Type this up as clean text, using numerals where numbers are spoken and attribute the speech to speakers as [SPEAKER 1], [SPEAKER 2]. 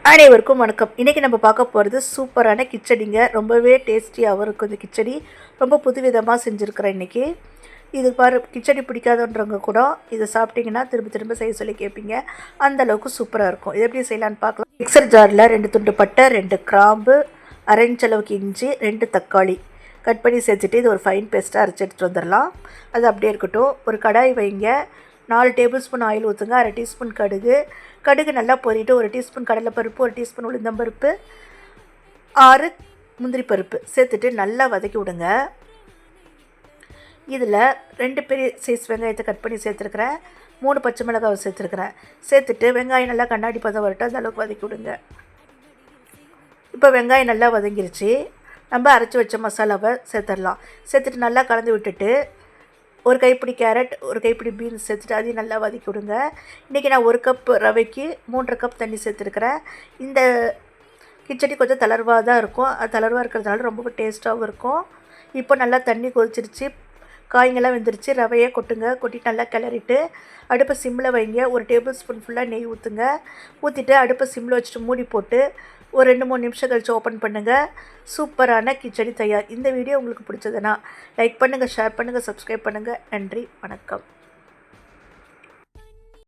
[SPEAKER 1] அனைவருக்கும் வணக்கம். இன்றைக்கி நம்ம பார்க்க போகிறது சூப்பரான கிச்சடிங்க. ரொம்பவே டேஸ்டியாகவும் இருக்கும். இந்த கிச்சடி ரொம்ப புதுவிதமாக செஞ்சுருக்கிறேன் இன்றைக்கி. இது கிச்சடி பிடிக்காதன்றவங்க கூட இதை சாப்பிட்டிங்கன்னா திரும்ப திரும்ப செய்ய சொல்லி கேட்பீங்க. அந்தளவுக்கு சூப்பராக இருக்கும். இது எப்படி செய்யலான்னு பார்க்கலாம். மிக்சர் ஜாரில் 2 துண்டு பட்டை, 2 கிராம்பு, அரைஞ்ச அளவுக்கு இஞ்சி, 2 தக்காளி கட் பண்ணி சேர்த்துட்டு இது ஒரு ஃபைன் பேஸ்ட்டாக அரைச்சி எடுத்துகிட்டு வந்துடலாம். அது அப்படியே இருக்கட்டும். ஒரு கடாய் வைங்க. 4 டேபிள் ஸ்பூன் ஆயில் ஊற்றுங்க. 1/2 டீஸ்பூன் கடுகு நல்லா பொரிட்டு 1 டீஸ்பூன் கடலைப்பருப்பு, 1 டீஸ்பூன் உளுந்தம்பருப்பு, 6 முந்திரி பருப்பு சேர்த்துட்டு நல்லா வதக்கி விடுங்க. இதில் 2 பெரிய சைஸ் வெங்காயத்தை கட் பண்ணி சேர்த்துருக்குறேன். 3 பச்சை மிளகாவை சேர்த்துருக்குறேன். சேர்த்துட்டு வெங்காயம் நல்லா கண்ணாடி பதம் வரட்டும், அந்த அளவுக்கு வதக்கி விடுங்க. இப்போ வெங்காயம் நல்லா வதங்கிருச்சு. நம்ம அரைச்சி வச்ச மசாலாவை சேர்த்துடலாம். சேர்த்துட்டு நல்லா கலந்து விட்டுட்டு ஒரு கைப்பிடி கேரட், ஒரு கைப்பிடி பீன்ஸ் சேர்த்துட்டு அதையும் நல்லா வதக்கி விடுங்க. இன்றைக்கி நான் 1 கப் ரவைக்கு 3 கப் தண்ணி சேர்த்துருக்குறேன். இந்த கிச்சடி கொஞ்சம் தளர்வாக தான் இருக்கும். அது தளர்வாக இருக்கிறதுனால ரொம்ப டேஸ்ட்டாகவும் இருக்கும். இப்போ நல்லா தண்ணி கொதிச்சிருச்சு, காய்ங்கெல்லாம் வெந்துருச்சு. ரவையை கொட்டுங்க. கொட்டிட்டு நல்லா கிளறிட்டு அடுப்பை சிம்மில் வைங்க. 1 டேபிள் ஸ்பூன் ஃபுல்லாக நெய் ஊற்றுங்க. ஊற்றிட்டு அடுப்பை சிம்மில் வச்சுட்டு மூடி போட்டு ஒரு 2-3 நிமிஷம் கழித்து ஓப்பன் பண்ணுங்கள். சூப்பரான கிச்சடி தயார். இந்த வீடியோ உங்களுக்கு பிடிச்சதுன்னா லைக் பண்ணுங்கள், ஷேர் பண்ணுங்கள், சப்ஸ்கிரைப் பண்ணுங்கள். நன்றி, வணக்கம்.